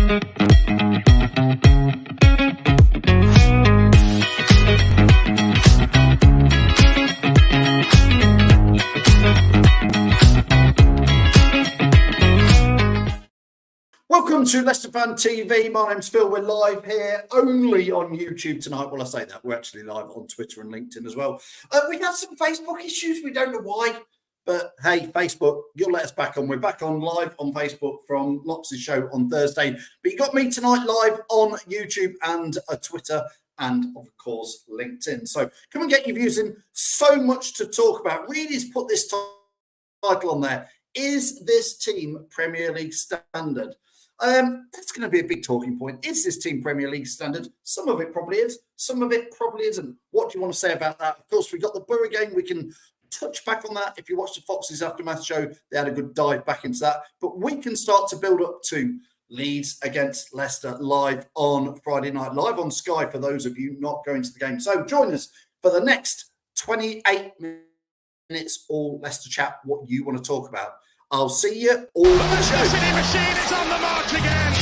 Welcome to Leicester Fan TV. My name's Phil. We're live here only on YouTube tonight. Well, I say that. We're actually live on Twitter and LinkedIn as well. We had some Facebook issues. We don't know why. But hey, Facebook, you'll let us back on. We're back on live on Facebook from Lox's show on Thursday. But you got me tonight live on YouTube and Twitter and, of course, LinkedIn. So come and get your views in. So much to talk about. Reedy's put this title on there. Is this team Premier League standard? That's going to be a big talking point. Is this team Premier League standard? Some of it probably is. Some of it probably isn't. What do you want to say about that? Of course, we got the Borough game. We can touch back on that. If you watch the Foxes Aftermath show, they had a good dive back into that. But we can start to build up to Leeds against Leicester live on Friday night, live on Sky for those of you not going to the game. So join us for the next 28 minutes, all Leicester chat, what you want to talk about. I'll see you all on the show. City machine is on the march again.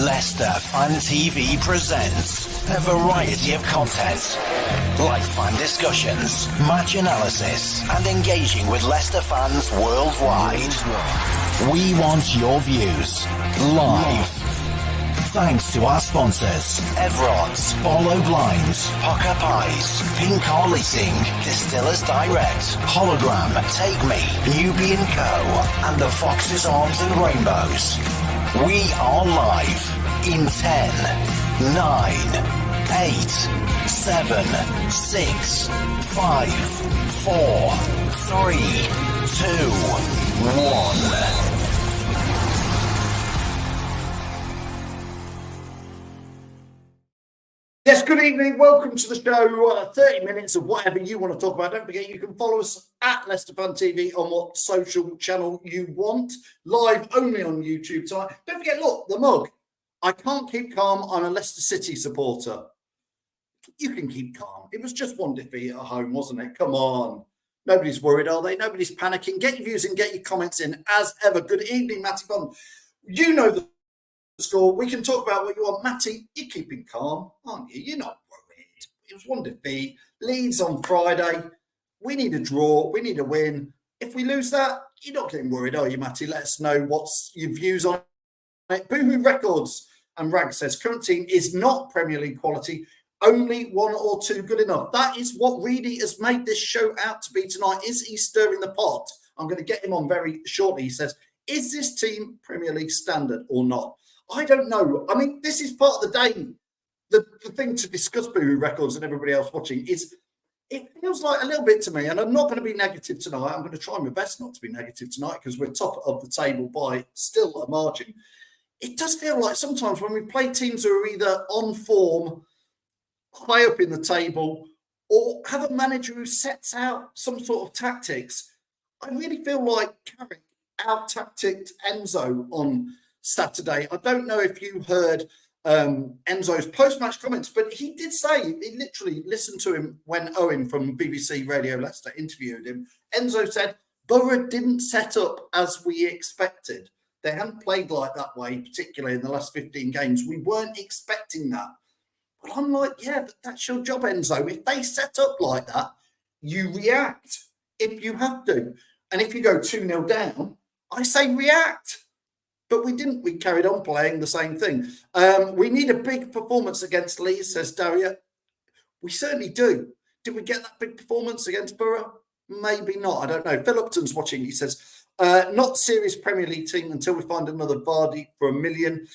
Leicester Fan TV presents a variety of content, like fan discussions, match analysis, and engaging with Leicester fans worldwide. We want your views live. Thanks to our sponsors, Everards, Barlow Blinds, Pukka Pies, Car Leasing, Distillers Direct, Hollogram, Take Me, Newby Co, and the Foxes Arms and Rainbows. We are live in 10, 9, 8, 7, 6, 5, 4, 3, 2, 1. Yes, good evening. Welcome to the show. 30 minutes of whatever you want to talk about. Don't forget, you can follow us at Leicester Fan TV on what social channel you want. Live only on YouTube tonight. Don't forget, look, the mug. I can't keep calm. I'm a Leicester City supporter. You can keep calm. It was just one defeat at home, wasn't it? Come on. Nobody's worried, are they? Nobody's panicking. Get your views in, get your comments in as ever. Good evening, Matty Bond. You know the score. We can talk about what you want. Matty, you're keeping calm, aren't you? You're not worried. It was one defeat. Leeds on Friday. We need a draw. We need a win. If we lose that, you're not getting worried, are you, Matty? Let us know what's your views on it. Boohoo Records and Rag says current team is not Premier League quality. Only one or two good enough. That is what Reedy has made this show out to be tonight. Is he stirring the pot? I'm going to get him on very shortly. He says, is this team Premier League standard or not? I don't know. I mean, this is part of the day. The thing to discuss Boohoo Records and everybody else watching is it feels like a little bit to me, and I'm not going to be negative tonight. I'm going to try my best not to be negative tonight because we're top of the table by still a margin. It does feel like sometimes when we play teams who are either on form, high up in the table, or have a manager who sets out some sort of tactics, I really feel like Carrick out-tacticked Enzo on Saturday. I don't know if you heard Enzo's post-match comments, but he did say, he literally listened to him when Owen from BBC Radio Leicester interviewed him. Enzo said, Borough didn't set up as we expected. They hadn't played like that way, particularly in the last 15 games. We weren't expecting that. But I'm like, yeah, but that's your job, Enzo. If they set up like that, you react if you have to. And if you go 2-0 down, I say react. But we didn't. We carried on playing the same thing. We need a big performance against Leeds, says Daria. We certainly do. Did we get that big performance against Borough? Maybe not. I don't know. Phil Upton's watching. He says, not serious Premier League team until we find another Vardy for $1 million.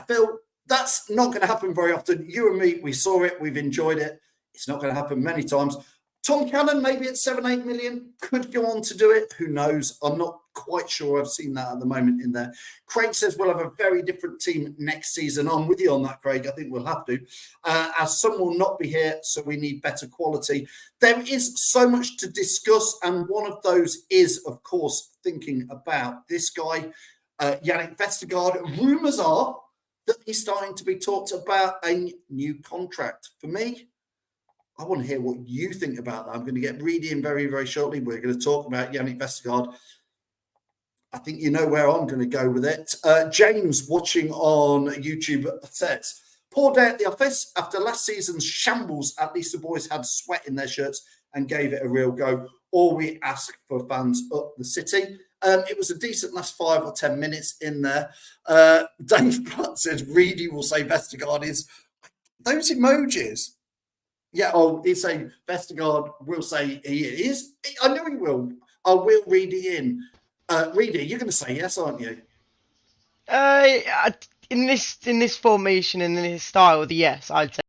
Phil, that's not going to happen very often. You and me, we saw it. We've enjoyed it. It's not going to happen many times. Tom Cannon, maybe at 7-8 million, could go on to do it. Who knows? I'm not quite sure. I've seen that at the moment in there. Craig says we'll have a very different team next season. I'm with you on that, Craig. I think we'll have to, as some will not be here, so we need better quality. There is so much to discuss, and one of those is, of course, thinking about this guy, Yannick Vestergaard. Rumours are that he's starting to be talked about a new contract. For me, I want to hear what you think about that. I'm going to get Reedy in very, very shortly. We're going to talk about Yannick Vestergaard. I think you know where I'm going to go with it. James, watching on YouTube, says, poor day at the office. After last season's shambles, at least the boys had sweat in their shirts and gave it a real go. All we ask for fans up the city. It was a decent last 5 or 10 minutes in there. Dave Pratt says, Reedy will say Vestergaard is. Those emojis. Yeah, he's saying Vestergaard will say he is. I know he will. I will Reedy in. Reedy, you're going to say yes, aren't you? In this formation, in this style, the yes, I'd say.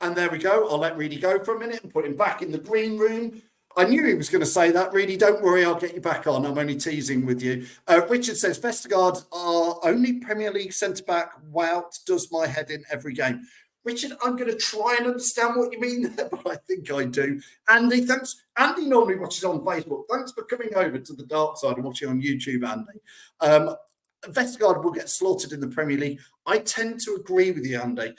And there we go. I'll let Reedy go for a minute and put him back in the green room. I knew he was going to say that. Reedy, don't worry, I'll get you back on. I'm only teasing with you. Richard says, Vestergaard, our only Premier League centre-back. Wout does my head in every game. Richard, I'm going to try and understand what you mean there, but I think I do. Andy, thanks. Andy normally watches on Facebook. Thanks for coming over to the dark side and watching on YouTube, Andy. Vestergaard will get slaughtered in the Premier League. I tend to agree with you, Andy.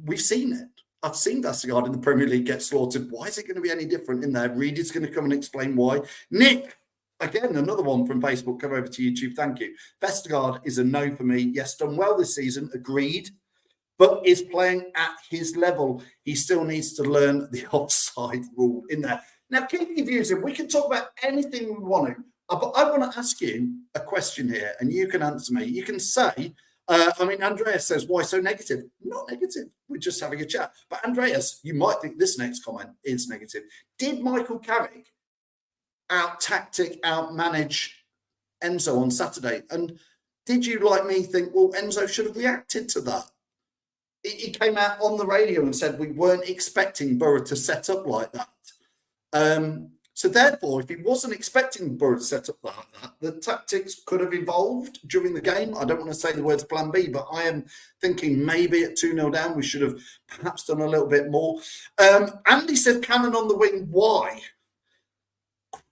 We've seen it. I've seen Vestergaard in the Premier League get slaughtered. Why is it going to be any different in there? Reedy's going to come and explain why. Nick, again, another one from Facebook. Come over to YouTube. Thank you. Vestergaard is a no for me. Yes, done well this season. Agreed. But is playing at his level. He still needs to learn the offside rule in there. Now, keep your views in. We can talk about anything we want to. But I want to ask you a question here, and you can answer me. You can say, Andreas says, why so negative? Not negative. We're just having a chat. But Andreas, you might think this next comment is negative. Did Michael Carrick out-tactic, out-manage Enzo on Saturday? And did you, like me, think, well, Enzo should have reacted to that? He came out on the radio and said we weren't expecting Borough to set up like that. So therefore, if he wasn't expecting Borough to set up like that, the tactics could have evolved during the game. I don't want to say the words plan B, but I am thinking maybe at 2-0 down, we should have perhaps done a little bit more. Andy said Cannon on the wing, why?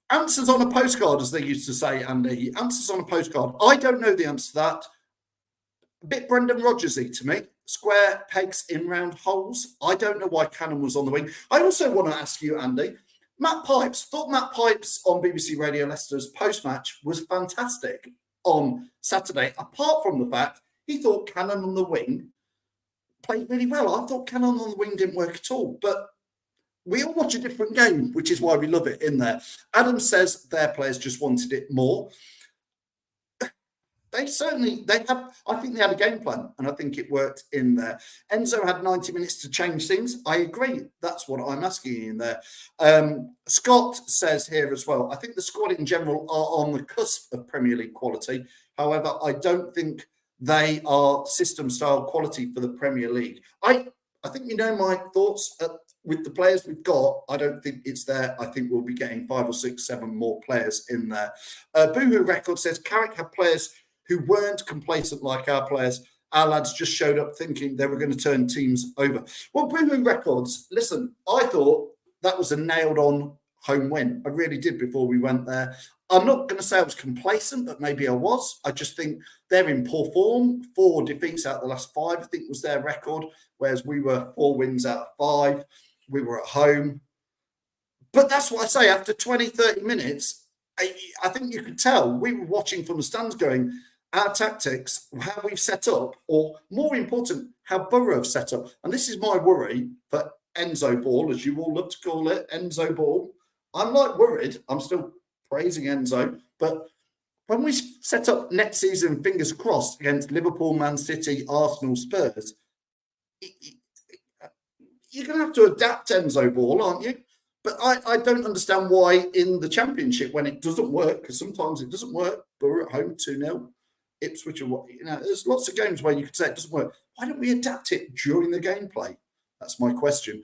Answers on a postcard, as they used to say, Andy. Answers on a postcard. I don't know the answer to that. A bit Brendan Rodgers-y to me. Square pegs in round holes. I don't know why Cannon was on the wing. I also want to ask you, Andy, Matt Pipes. Thought Matt Pipes on BBC Radio Leicester's post-match was fantastic on Saturday, apart from the fact he thought Cannon on the wing played really well. I thought Cannon on the wing didn't work at all, but we all watch a different game, which is why we love it in there. Adam says their players just wanted it more. I think they had a game plan, and I think it worked in there. Enzo had 90 minutes to change things. I agree. That's what I'm asking in there. Scott says here as well, I think the squad in general are on the cusp of Premier League quality. However, I don't think they are system-style quality for the Premier League. I think you know my thoughts. With the players we've got, I don't think it's there. I think we'll be getting 5 or 6, 7 more players in there. Boohoo Record says Carrick had players who weren't complacent like our players. Our lads just showed up thinking they were going to turn teams over. Well, Boohoo Records, listen, I thought that was a nailed-on home win. I really did before we went there. I'm not going to say I was complacent, but maybe I was. I just think they're in poor form. 4 defeats out of the last 5, I think was their record, whereas we were 4 wins out of 5. We were at home. But that's what I say. After 20, 30 minutes, I think you could tell we were watching from the stands going, our tactics, how we've set up, or more important, how Borough have set up. And this is my worry for Enzo Ball, as you all love to call it, Enzo Ball. I'm like worried. I'm still praising Enzo. But when we set up next season, fingers crossed, against Liverpool, Man City, Arsenal, Spurs, you're going to have to adapt Enzo Ball, aren't you? But I don't understand why in the Championship, when it doesn't work, because sometimes it doesn't work, Borough at home 2-0, Ipswich, there's lots of games where you could say it doesn't work. Why don't we adapt it during the gameplay? That's my question.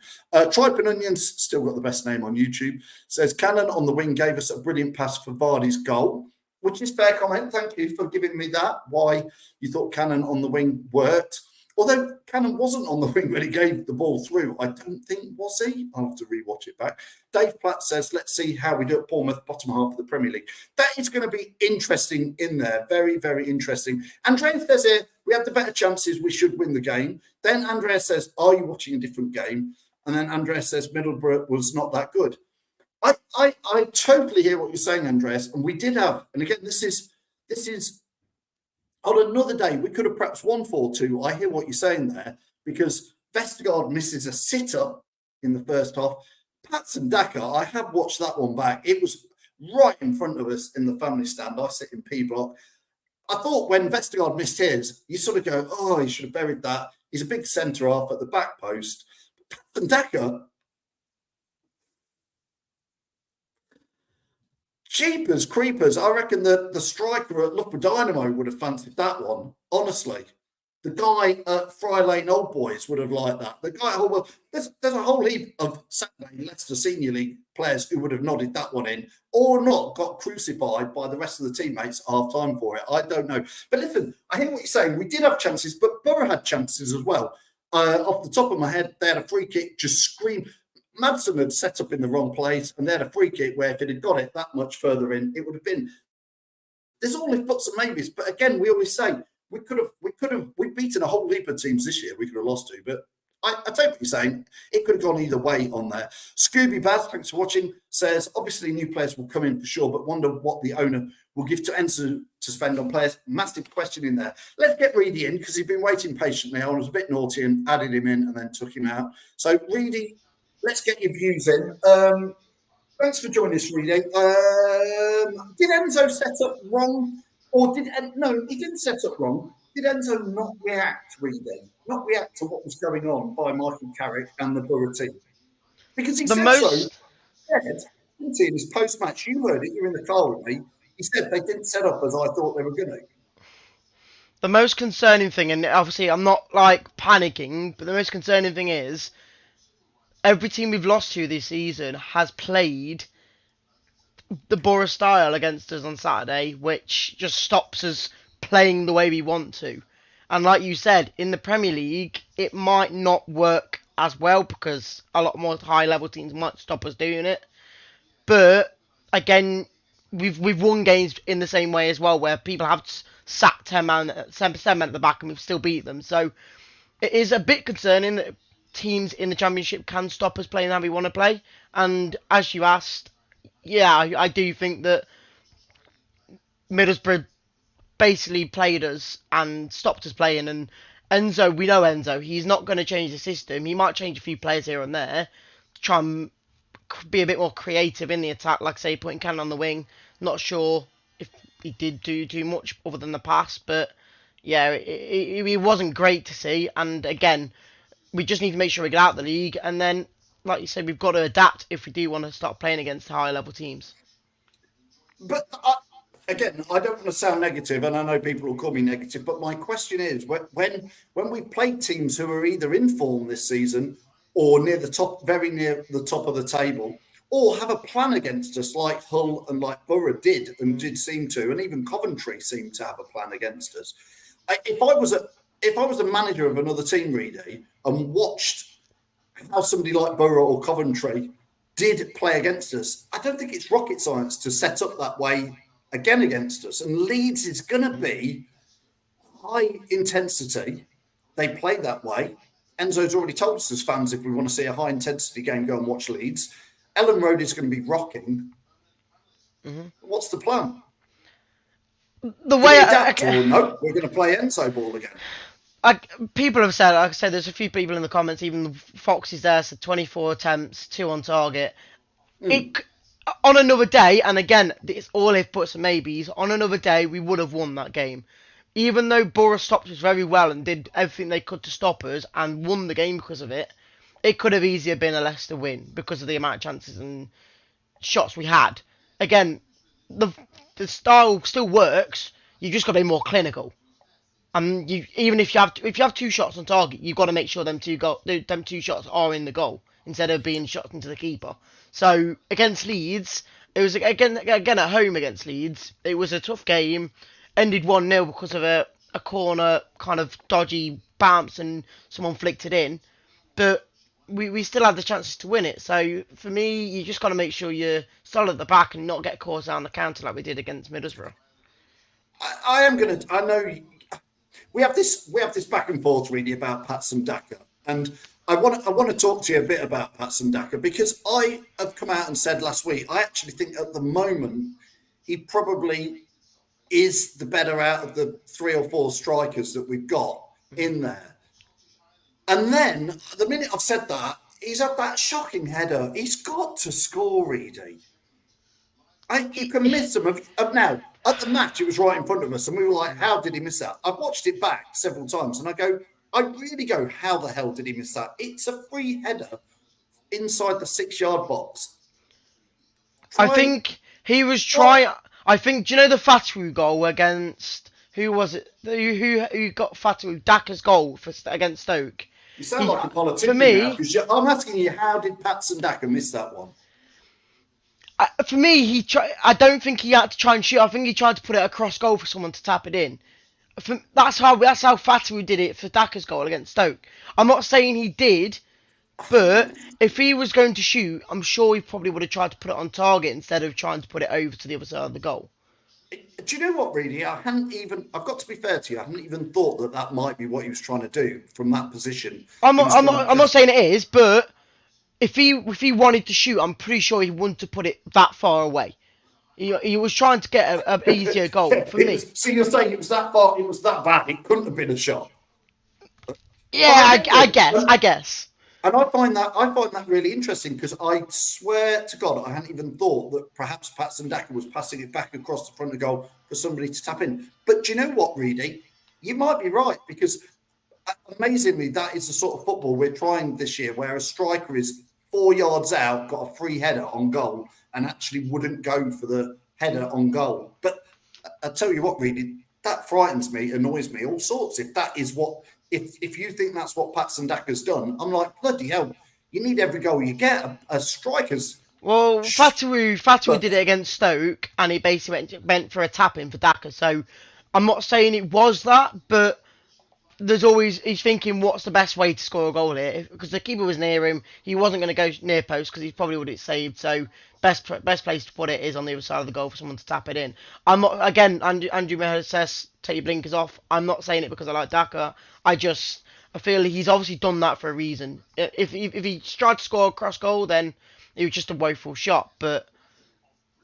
Tripe and Onions, still got the best name on YouTube, says Cannon on the wing gave us a brilliant pass for Vardy's goal, which is fair comment. Thank you for giving me that, why you thought Cannon on the wing worked. Although Cannon wasn't on the wing when he gave the ball through, I don't think, was he? I'll have to rewatch it back. Dave Platt says, let's see how we do at Bournemouth, bottom half of the Premier League. That is going to be interesting in there. Very, very interesting. Andrea says here, we had the better chances, we should win the game. Then Andrea says, are you watching a different game? And then Andrea says, Middlesbrough was not that good. I totally hear what you're saying, Andreas. And we did have, and again, this is on another day, we could have perhaps won 4-2. I hear what you're saying there, because Vestergaard misses a sitter in the first half. Patson Daka, I have watched that one back. It was right in front of us in the family stand. I sit in P block. I thought when Vestergaard missed his, you sort of go, oh, he should have buried that. He's a big centre half at the back post. Patson Daka, Jeepers creepers. I reckon the striker at Loughborough Dynamo would have fancied that one, honestly. The guy at Fry Lane Old Boys would have liked that. The guy at Hull, there's a whole heap of Saturday Leicester Senior League players who would have nodded that one in, or not got crucified by the rest of the teammates at half time for it. I don't know. But listen, I hear what you're saying. We did have chances, but Borough had chances as well. Off the top of my head, they had a free kick, just scream. Madsen had set up in the wrong place, and they had a free kick where if it had got it that much further in, it would have been. There's all if buts and maybes, but again, we always say we've beaten a whole heap of teams this year we could have lost to, but I take what you're saying. It could have gone either way on there. Scooby Baz, thanks for watching, says obviously new players will come in for sure, but wonder what the owner will give to Enzo to spend on players. Massive question in there. Let's get Reedy in because he's been waiting patiently. I was a bit naughty and added him in and then took him out. So Reedy, let's get your views in. Thanks for joining us, Reedy. Did Enzo set up wrong? Or no, he didn't set up wrong. Did Enzo not react, Reedy? Not react to what was going on by Michael Carrick and the Borough team? Because he said in his post-match, you heard it, you're in the car with me, he said they didn't set up as I thought they were going to. The most concerning thing, and obviously I'm not like panicking, but the most concerning thing is every team we've lost to this season has played the Borough style against us on Saturday, which just stops us playing the way we want to. And like you said, in the Premier League, it might not work as well because a lot more high-level teams might stop us doing it. But again, we've won games in the same way as well, where people have sat 10 men at the back and we've still beat them. So it is a bit concerning that teams in the Championship can stop us playing how we want to play. And as you asked, yeah, I do think that Middlesbrough basically played us and stopped us playing. And Enzo, we know Enzo, he's not going to change the system. He might change a few players here and there to try and be a bit more creative in the attack, like say putting Cannon on the wing. Not sure if he did do too much other than the pass, but yeah, it wasn't great to see. And again, we just need to make sure we get out of the league, and then, like you said, we've got to adapt if we do want to start playing against higher level teams. But again, I don't want to sound negative, and I know people will call me negative, but my question is, when we've played teams who are either in form this season or near the top, very near the top of the table, or have a plan against us like Hull and like Borough did seem to, and even Coventry seemed to have a plan against us. If I was a manager of another team, Reedy, and watched how somebody like Borough or Coventry did play against us, I don't think it's rocket science to set up that way again against us. And Leeds is going to be high intensity. They play that way. Enzo's already told us as fans, if we want to see a high intensity game, go and watch Leeds. Ellen Road is going to be rocking. Mm-hmm. What's the plan? The way no, we're going to play Enzo ball again. People have said, like I said, there's a few people in the comments, even the Foxes there said 24 attempts, 2 on target. On another day, and again, it's all if buts and maybes, on another day, we would have won that game. Even though Borough stopped us very well and did everything they could to stop us and won the game because of it, it could have easier been a Leicester win because of the amount of chances and shots we had. Again, the style still works, you just got to be more clinical. Even if you have 2 shots on target, you've got to make sure them two shots are in the goal instead of being shot into the keeper. So against Leeds, it was again at home against Leeds. It was a tough game. Ended 1-0 because of a corner kind of dodgy bounce and someone flicked it in. But we still had the chances to win it. So for me, you just got to make sure you're solid at the back and not get caught down the counter like we did against Middlesbrough. I know we have this back and forth really about Patson Daka, and I want to talk to you a bit about Patson Daka, because I have come out and said last week, I actually think at the moment he probably is the better out of the 3 or 4 strikers that we've got in there. And then the minute I've said that, he's had that shocking header. He's got to score, Reedy. You can miss them. Now, at the match, it was right in front of us, and we were like, how did he miss that? I've watched it back several times, and I really go, how the hell did he miss that? It's a free header inside the 6-yard box. I think he was trying. I think, do you know the Fatu goal against, who was it? Who got Fatu? Daka's goal against Stoke. You sound like a politician for me, now, because I'm asking you, how did Patson Daka miss that one? For me, I don't think he had to try and shoot. I think he tried to put it across goal for someone to tap it in. That's how Fatu did it for Daka's goal against Stoke. I'm not saying he did, but if he was going to shoot, I'm sure he probably would have tried to put it on target instead of trying to put it over to the other side of the goal. Do you know what, Reedy? I've got to be fair to you, I hadn't even thought that might be what he was trying to do from that position. I'm not saying it is, but if he wanted to shoot, I'm pretty sure he wouldn't have put it that far away. He was trying to get an easier goal for me. So you're saying it was that far, it was that bad, it couldn't have been a shot? Yeah, I guess. And I find that really interesting, because I swear to God, I hadn't even thought that perhaps Patson Daka was passing it back across the front of goal for somebody to tap in. But do you know what, Reedy? You might be right, because amazingly, that is the sort of football we're trying this year, where a striker is 4 yards out, got a free header on goal, and actually wouldn't go for the header on goal. But I tell you what, Reedy, that frightens me, annoys me, all sorts. If that is what... If you think that's what Patson Daka's done, I'm like, bloody hell, you need every goal you get. A striker's... Well, Fatu did it against Stoke, and he basically went for a tap-in for Daka. So I'm not saying it was that, but he's thinking, what's the best way to score a goal here? Because the keeper was near him, he wasn't going to go near post because he probably would have saved. So best place to put it is on the other side of the goal for someone to tap it in. I'm not, again, Andrew Meher says, take your blinkers off. I'm not saying it because I like Daka. I feel he's obviously done that for a reason. If he tried to score a cross goal, then it was just a woeful shot. But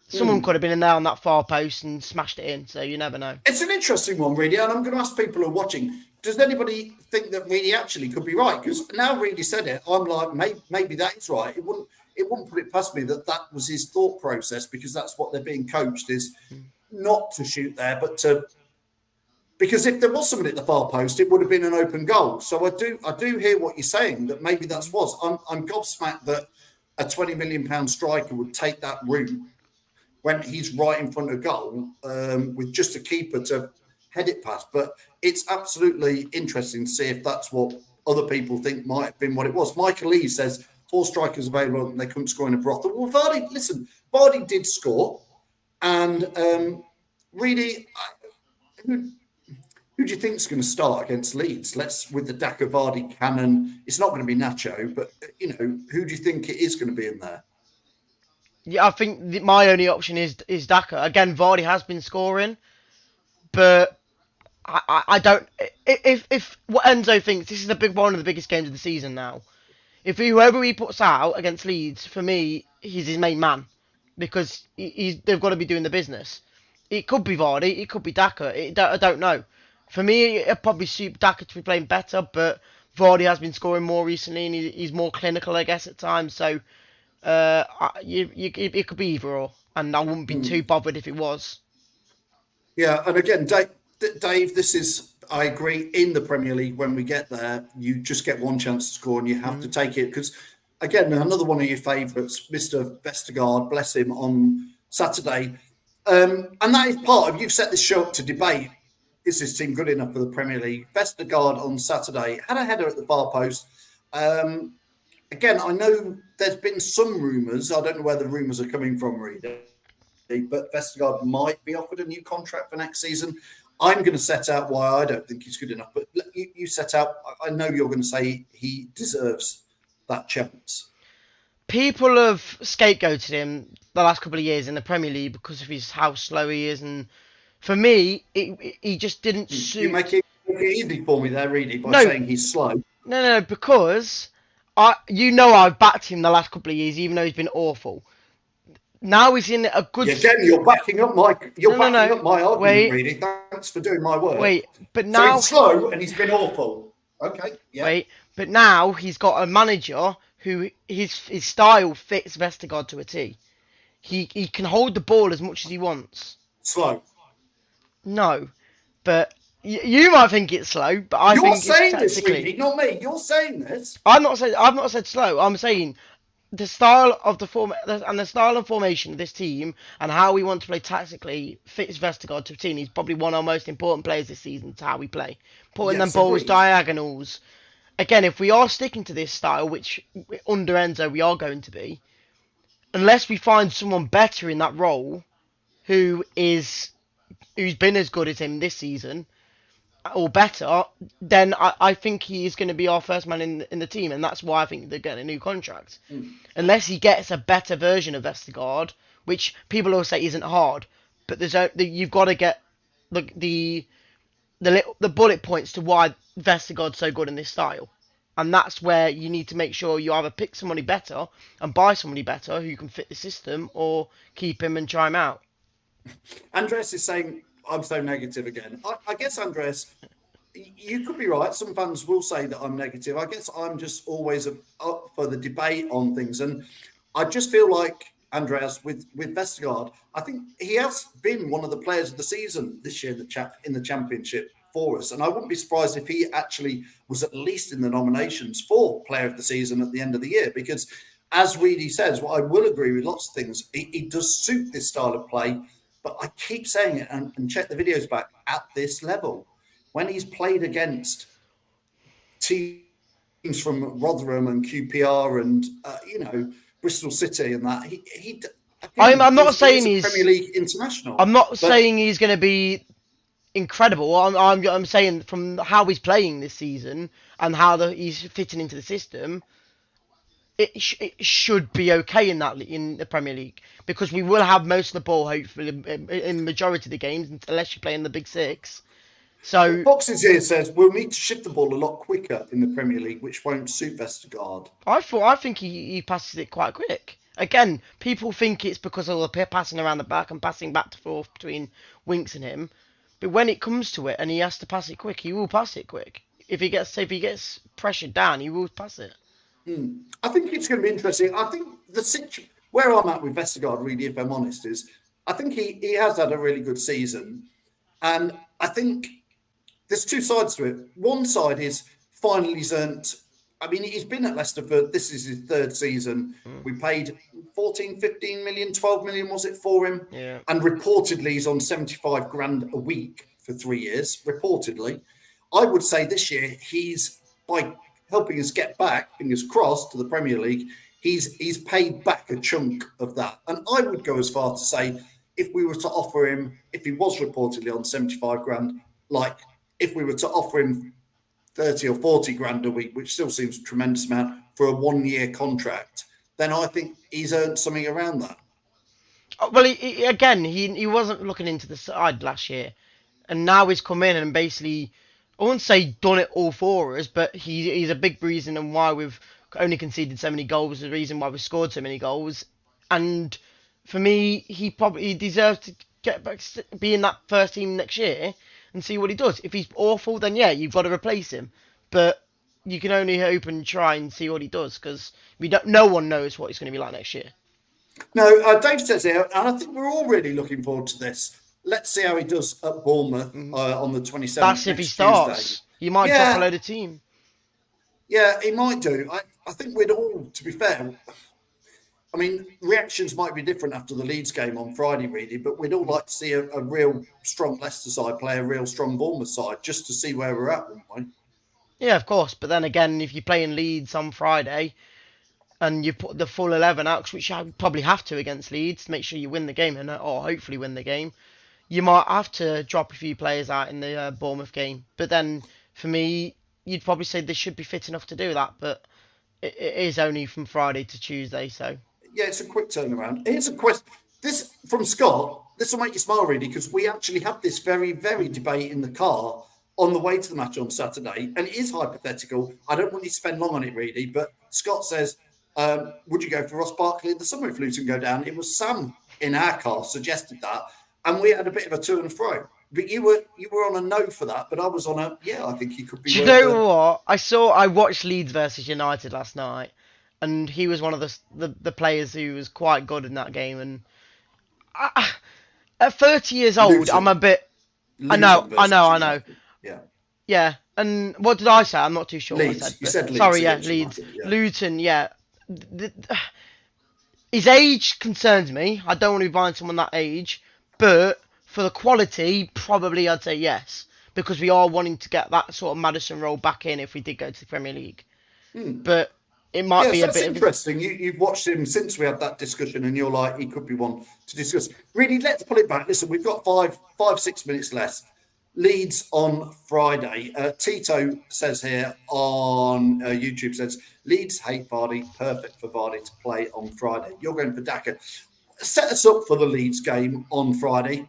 someone could have been in there on that far post and smashed it in. So you never know. It's an interesting one, really. And I'm going to ask people who are watching, does anybody think that Reedy actually could be right? Because now Reedy said it, I'm like, maybe that is right. It wouldn't put it past me that was his thought process, because that's what they're being coached, is not to shoot there, but to... Because if there was somebody at the far post, it would have been an open goal. So I do hear what you're saying, that maybe that's was. I'm gobsmacked that a £20 million striker would take that route when he's right in front of goal, with just a keeper to head it past. But it's absolutely interesting to see if that's what other people think might have been what it was. Michael Lee says 4 strikers available and they couldn't score in a brothel. Well, Vardy did score. And really, who do you think is going to start against Leeds? With the Daka, Vardy, Cannon. It's not going to be Nacho, but, who do you think it is going to be in there? Yeah, I think my only option is Daka. Again, Vardy has been scoring, but I don't... If what Enzo thinks, this is one of the biggest games of the season now. If whoever he puts out against Leeds, for me, he's his main man, because they've got to be doing the business. It could be Vardy, it could be Daka. I don't know. For me, it'd probably suit Daka to be playing better, but Vardy has been scoring more recently, and he's more clinical, I guess, at times. So it could be either or, and I wouldn't be too bothered if it was. Yeah, and again, Dave, this is, I agree, in the Premier League, when we get there, you just get one chance to score and you have to take it. Because, again, another one of your favourites, Mr. Vestergaard, bless him, on Saturday. And that is part of, you've set this show up to debate, is this team good enough for the Premier League? Vestergaard on Saturday had a header at the far post. Again, I know there's been some rumours. I don't know where the rumours are coming from, really. But Vestergaard might be offered a new contract for next season. I'm going to set out why I don't think he's good enough. But you set out, I know you're going to say he deserves that chance. People have scapegoated him the last couple of years in the Premier League because of how slow he is, and for me, he just didn't suit. You make it easy for me there, really, by saying he's slow. No, because I've backed him the last couple of years, even though he's been awful. Now he's in a good. Yeah, again, you're backing up my argument, Wait. really. Thanks for doing my work. Wait, but So now he's slow and he's been awful. Okay, yeah. Wait, but now he's got a manager who his style fits Vestergaard to a T. He can hold the ball as much as he wants. Slow. No, but you might think it's slow, but I think it's saying this, tactically. really, not me. You're saying this. I've not said slow. I'm saying the style of the form and the style and formation of this team and how we want to play tactically fits Vestergaard to a T. He's probably one of our most important players this season to how we play. Putting them balls diagonals. Again, if we are sticking to this style, which under Enzo we are going to be, unless we find someone better in that role, who's been as good as him this season, or better, then I think he is going to be our first man in the team, and that's why I think they're getting a new contract. Unless he gets a better version of Vestergaard, which people will say isn't hard, but you've got to get the bullet points to why Vestergaard's so good in this style. And that's where you need to make sure you either pick somebody better and buy somebody better who can fit the system, or keep him and try him out. Andres is saying I'm so negative again. I guess, Andres, you could be right. Some fans will say that I'm negative. I guess I'm just always up for the debate on things. And I just feel like, Andreas, with Vestergaard, I think he has been one of the players of the season this year in the championship for us. And I wouldn't be surprised if he actually was at least in the nominations for player of the season at the end of the year. Because as Reedy says, what I will agree with lots of things, he does suit this style of play. But I keep saying it, and check the videos back, at this level, when he's played against teams from Rotherham and QPR and, Bristol City and that, I'm not saying he's Premier League international. I'm not saying he's going to be incredible. I'm saying from how he's playing this season and how he's fitting into the system, it should be okay in the Premier League, because we will have most of the ball hopefully in majority of the games, unless you play in the Big Six. So Foxes here says we'll need to shift the ball a lot quicker in the Premier League, which won't suit Vestergaard. I think he passes it quite quick. Again, people think it's because of the passing around the back and passing back to forth between Winks and him, but when it comes to it and he has to pass it quick, he will pass it quick. If he gets pressured down, he will pass it. I think it's going to be interesting. I think where I'm at with Vestergaard, really, if I'm honest, is I think he has had a really good season. And I think there's two sides to it. One side is finally he's earned. I mean, he's been at Leicester this is his third season. We paid 14, 15 million, 12 million, was it, for him? Yeah. And reportedly he's on 75 grand a week for 3 years, reportedly. I would say this year he's, by helping us get back, fingers crossed, to the Premier League, he's paid back a chunk of that. And I would go as far to say, if we were to offer him, if he was reportedly on 75 grand, like if we were to offer him 30 or 40 grand a week, which still seems a tremendous amount for a 1 year contract, then I think he's earned something around that. Well, he wasn't looking into the side last year, and now he's come in and basically, I wouldn't say done it all for us, but he's a big reason and why we've only conceded so many goals, the reason why we scored so many goals. And for me, he probably deserves to get back, be in that first team next year and see what he does. If he's awful, then yeah, you've got to replace him. But you can only hope and try and see what he does, because no one knows what he's going to be like next year. No, Dave says here, and I think we're all really looking forward to this. Let's see how he does at Bournemouth on the 27th. That's if he starts. Tuesday. You might drop a load of team. Yeah, he might do. I think we'd all, to be fair, I mean, reactions might be different after the Leeds game on Friday, really, but we'd all like to see a real strong Leicester side play a real strong Bournemouth side, just to see where we're at, wouldn't we? Yeah, of course. But then again, if you're playing Leeds on Friday and you put the full 11 out, which I probably have to against Leeds to make sure you win the game, or hopefully win the game, you might have to drop a few players out in the Bournemouth game. But then, for me, you'd probably say they should be fit enough to do that. But it is only from Friday to Tuesday, so... Yeah, it's a quick turnaround. Here's a question. This from Scott. This will make you smile, really, because we actually had this very, very debate in the car on the way to the match on Saturday, and it is hypothetical. I don't want you to spend long on it, really, but Scott says, would you go for Ross Barkley in the summer if Luton go down? It was Sam in our car suggested that, and we had a bit of a to and fro. But you were on a no for that, but I was on a I think he could be. Do you know what? I watched Leeds versus United last night, and he was one of the players who was quite good in that game. And at 30 years old, Luton. I'm a bit. I know. Yeah. And what did I say? I'm not too sure. Leeds. What I said, you said Leeds. Sorry, Leeds. United, Luton, his age concerns me. I don't want to be buying someone that age, but for the quality, probably I'd say yes, because we are wanting to get that sort of Maddison role back in if we did go to the Premier League. But it might be a bit interesting. You've watched him since we had that discussion, and you're like, he could be one to discuss. Really, let's pull it back. Listen, we've got 6 minutes left. Leeds on Friday. Tito says here on YouTube, says, Leeds hate Vardy, perfect for Vardy to play on Friday. You're going for Daka. Set us up for the Leeds game on Friday.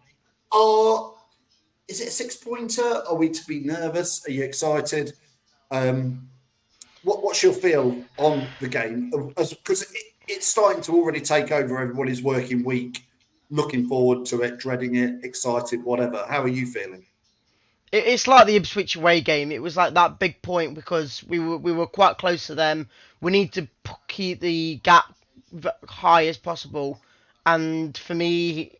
Is it a 6-pointer? Are we to be nervous? Are you excited? What's your feel on the game? Because it's starting to already take over everybody's working week. Looking forward to it, dreading it, excited, whatever. How are you feeling? It's like the Ipswich away game. It was like that big point because we were quite close to them. We need to keep the gap high as possible. And for me,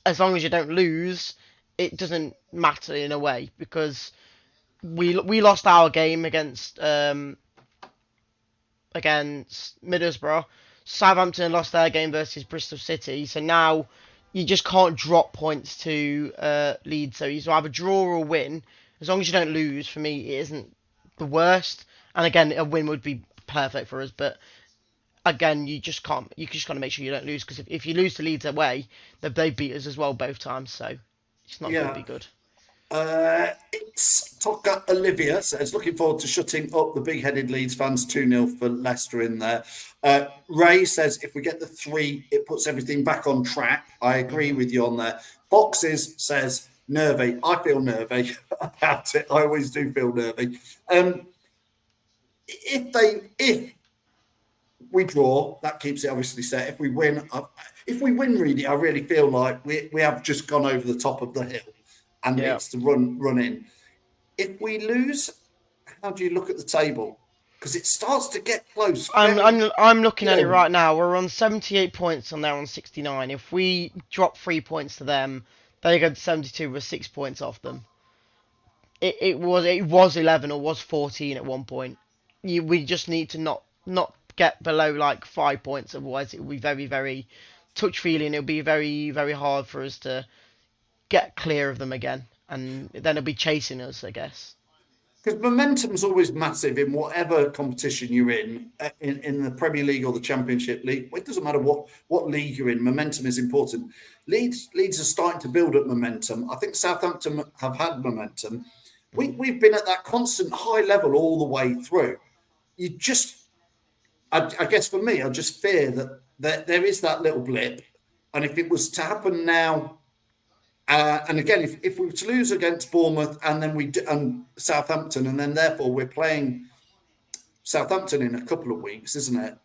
as long as you don't lose, it doesn't matter in a way, because we lost our game against Middlesbrough. Southampton lost their game versus Bristol City. So now you just can't drop points to Leeds. So you either draw or win. As long as you don't lose, for me, it isn't the worst. And again, a win would be perfect for us. But again, you just can't. You just got to make sure you don't lose, because if you lose to Leeds away, they beat us as well both times. So it's not going to be good. It's Toka Olivia says, looking forward to shutting up the big-headed Leeds fans. 2-0 for Leicester in there. Ray says, if we get the 3, it puts everything back on track. I agree with you on there. Foxes says, nervy. I feel nervy about it. I always do feel nervy. If we draw, that keeps it obviously set. If we win, really, I really feel like we have just gone over the top of the hill. And it's to run in. If we lose, how do you look at the table? Because it starts to get close. I'm looking at it right now. We're on 78 points and they're on 69. If we drop 3 points to them, they go to 72 with 6 points off them. It was 11 or was 14 at one point. We just need to not get below like 5 points, otherwise it will be very, very touch-feeling. It'll be very, very hard for us to get clear of them again, and then it'll be chasing us, I guess. Because momentum's always massive in whatever competition you're in the Premier League or the Championship League. It doesn't matter what league you're in, momentum is important. Leeds are starting to build up momentum. I think Southampton have had momentum. We've been at that constant high level all the way through. I guess for me, I just fear that there is that little blip, and if it was to happen now, and again, if we were to lose against Bournemouth and then Southampton, and then therefore we're playing Southampton in a couple of weeks, isn't it?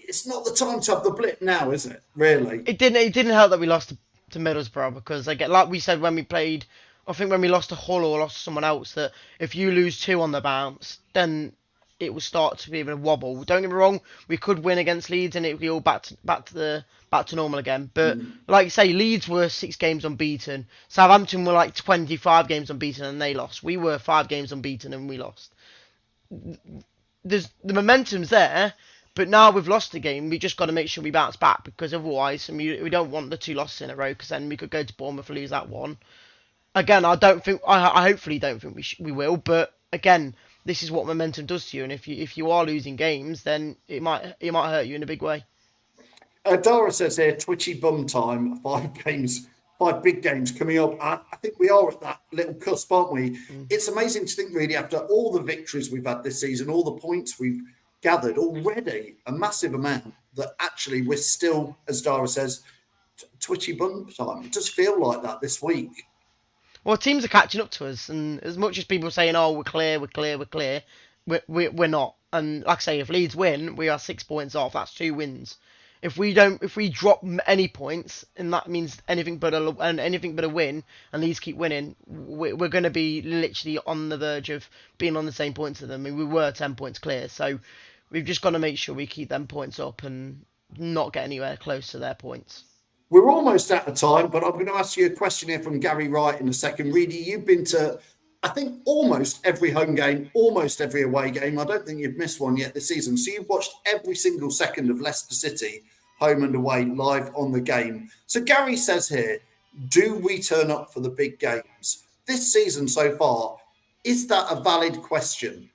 It's not the time to have the blip now, is it? Really? It didn't help that we lost to Middlesbrough, because again, like we said when we played, I think when we lost to Hull or lost to someone else, that if you lose 2 on the bounce, then it will start to be a wobble. Don't get me wrong, we could win against Leeds and it would be all back to normal again. But like you say, Leeds were 6 games unbeaten. Southampton were like 25 games unbeaten and they lost. We were 5 games unbeaten and we lost. The momentum's there, but now we've lost the game. We just got to make sure we bounce back, because otherwise, we don't want the 2 losses in a row, because then we could go to Bournemouth and lose that one. Again, I hopefully don't think we will, but again, this is what momentum does to you, and if you are losing games, then it might hurt you in a big way. Dara says here, twitchy bum time, 5 big games coming up. I think we are at that little cusp, aren't we? It's amazing to think, really, after all the victories we've had this season, all the points we've gathered already, a massive amount, that actually we're still, as Dara says, twitchy bum time. It does feel like that this week. Well, teams are catching up to us, and as much as people are saying, "Oh, we're clear," we're not. And like I say, if Leeds win, we are 6 points off. That's 2 wins. If we drop any points, and that means anything but a win, and Leeds keep winning, we're going to be literally on the verge of being on the same points as them. I mean, we were 10 points clear, so we've just got to make sure we keep them points up and not get anywhere close to their points. We're almost at the time, but I'm going to ask you a question here from Gary Wright in a second. Reedy, you've been to, I think, almost every home game, almost every away game. I don't think you've missed one yet this season. So you've watched every single second of Leicester City, home and away, live on the game. So Gary says here, do we turn up for the big games? This season so far, is that a valid question?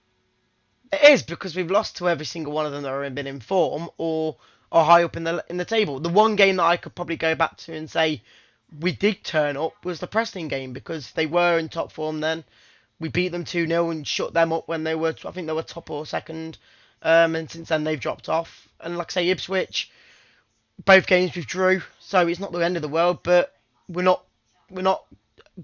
It is, because we've lost to every single one of them that have been in form or high up in the table. The one game that I could probably go back to and say we did turn up was the Preston game, because they were in top form then. We beat them 2-0 and shut them up when they were, I think they were top or second. And since then they've dropped off. And like I say, Ipswich, both games we've drew, so it's not the end of the world, but we're not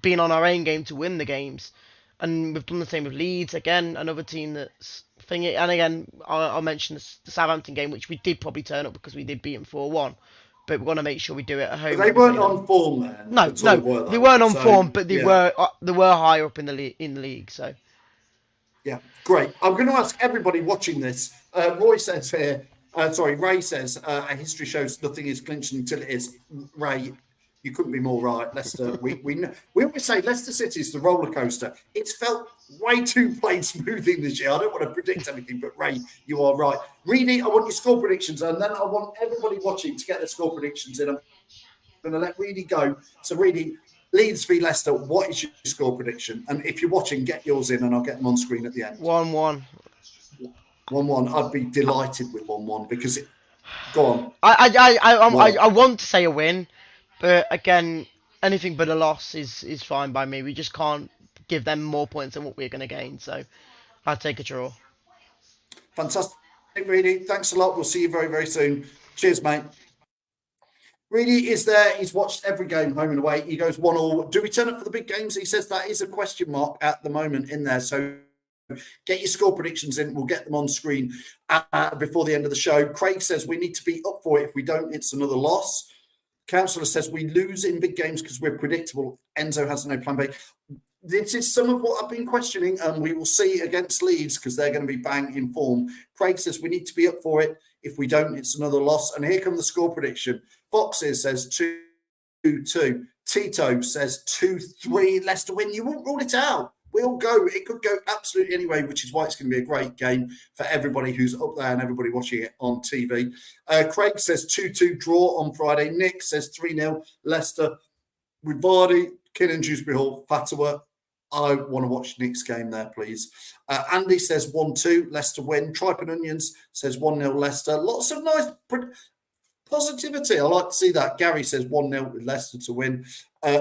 being on our own game to win the games. And we've done the same with Leeds, again, another team that's thingy. And again, I'll mention the Southampton game, which we did probably turn up because we did beat them 4-1. But we want to make sure we do it at home. But they weren't on form then. No, they weren't on form, but they were higher up in the league. So yeah, great. I'm going to ask everybody watching this. Ray says, a history shows nothing is clinched until it is. Ray, you couldn't be more right. Leicester, we always say Leicester City is the roller coaster. It's felt way too plain smoothing this year. I don't want to predict anything, but Ray, you are right. Reedy, I want your score predictions, and then I want everybody watching to get their score predictions in. I'm going to let Reedy go. So, Reedy, Leeds v Leicester, what is your score prediction? And if you're watching, get yours in, and I'll get them on screen at the end. 1-1. 1-1. I'd be delighted with 1-1 because go on. I want to say a win, but again, anything but a loss is fine by me. We just can't give them more points than what we're going to gain. So I'd take a draw. Fantastic, Reedy. Thanks a lot. We'll see you very, very soon. Cheers, mate. Reedy is there. He's watched every game home and away. He goes 1-1. Do we turn up for the big games? He says that is a question mark at the moment in there. So get your score predictions in. We'll get them on screen before the end of the show. Craig says we need to be up for it. If we don't, it's another loss. Councillor says we lose in big games because we're predictable. Enzo has no plan B. This is some of what I've been questioning, and we will see against Leeds because they're going to be bang in form. Craig says we need to be up for it. If we don't, it's another loss. And here comes the score prediction. Foxes says 2-2. Tito says 2-3. Leicester win. You won't rule it out. We'll go. It could go absolutely anyway, which is why it's going to be a great game for everybody who's up there and everybody watching it on TV. Craig says 2-2 draw on Friday. Nick says 3-0 Leicester. With Vardy, Kinnan, Dewsbury Hall, Fatawa. I want to watch Nick's game there, please. Andy says 1-2 Leicester win. Tripe and Onions says 1-0 Leicester. Lots of nice positivity. I like to see that. Gary says 1-0 with Leicester to win.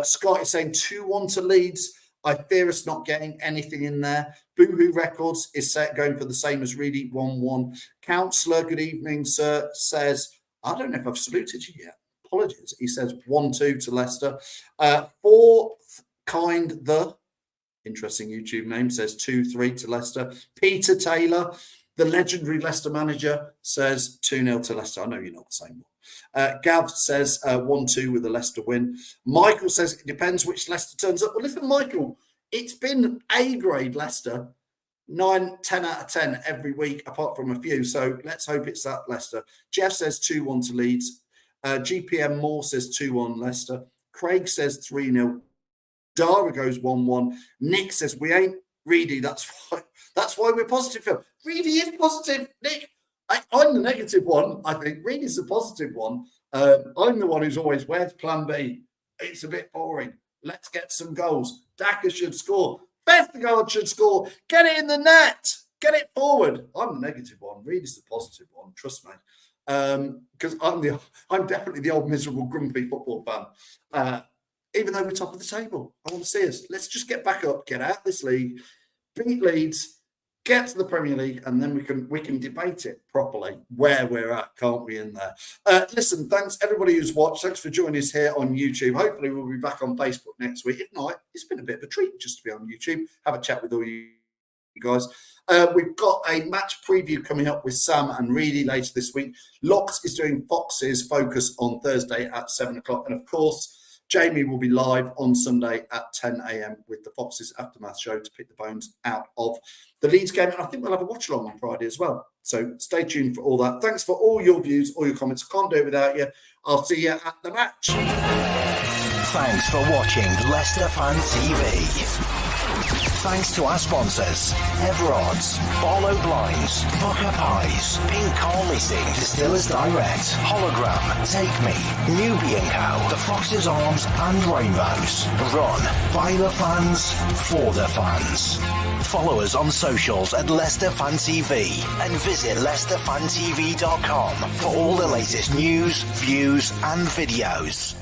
Scott is saying 2-1 to Leeds. I fear us not getting anything in there. Boohoo Records is going for the same as Reedy, 1-1. Councillor, good evening, sir, says, I don't know if I've saluted you yet. Apologies. He says 1-2 to Leicester. Fourth Kind the, interesting YouTube name, says 2-3 to Leicester. Peter Taylor, the legendary Leicester manager, says 2-0 to Leicester. I know you're not the same one. Gav says 1-2 with the Leicester win. Michael says it depends which Leicester turns up. Well, listen, Michael, it's been A-grade Leicester, 9, 10 out of 10 every week, apart from a few. So let's hope it's that Leicester. Jeff says 2-1 to Leeds. GPM Moore says 2-1 Leicester. Craig says 3-0. Dara goes 1-1. Nick says we ain't Reedy. That's why we're positive. Phil. Reedy is positive. Nick, I'm the negative one. I think Reedy's the positive one. I'm the one who's always, where's plan B? It's a bit boring. Let's get some goals. Daka should score. Vestergaard should score. Get it in the net. Get it forward. I'm the negative one. Reedy's the positive one. Trust me. Because I'm definitely the old miserable grumpy football fan. Even though we're top of the table, I want to see us. Let's just get back up, get out of this league, beat Leeds, get to the Premier League, and then we can debate it properly where we're at, can't we? In there. Listen, thanks everybody who's watched. Thanks for joining us here on YouTube. Hopefully, we'll be back on Facebook next week. If not, it's been a bit of a treat just to be on YouTube. Have a chat with all you you guys. We've got a match preview coming up with Sam and Reedy later this week. Locks is doing Fox's Focus on Thursday at 7 o'clock. And of course, Jamie will be live on Sunday at 10 a.m. with the Fox's Aftermath show to pick the bones out of the Leeds game. And I think we'll have a watch along on Friday as well. So stay tuned for all that. Thanks for all your views, all your comments. I can't do it without you. I'll see you at the match. Thanks for watching Leicester Fan TV. Thanks to our sponsors, Everards, Barlow Blinds, Pukka Pies, Car Leasing, Distillers Direct, Hollogram, Take Me, Newby Co, The Fox's Arms and Rainbows. Run by the fans, for the fans. Follow us on socials at Leicester Fan TV and visit leicesterfantv.com for all the latest news, views and videos.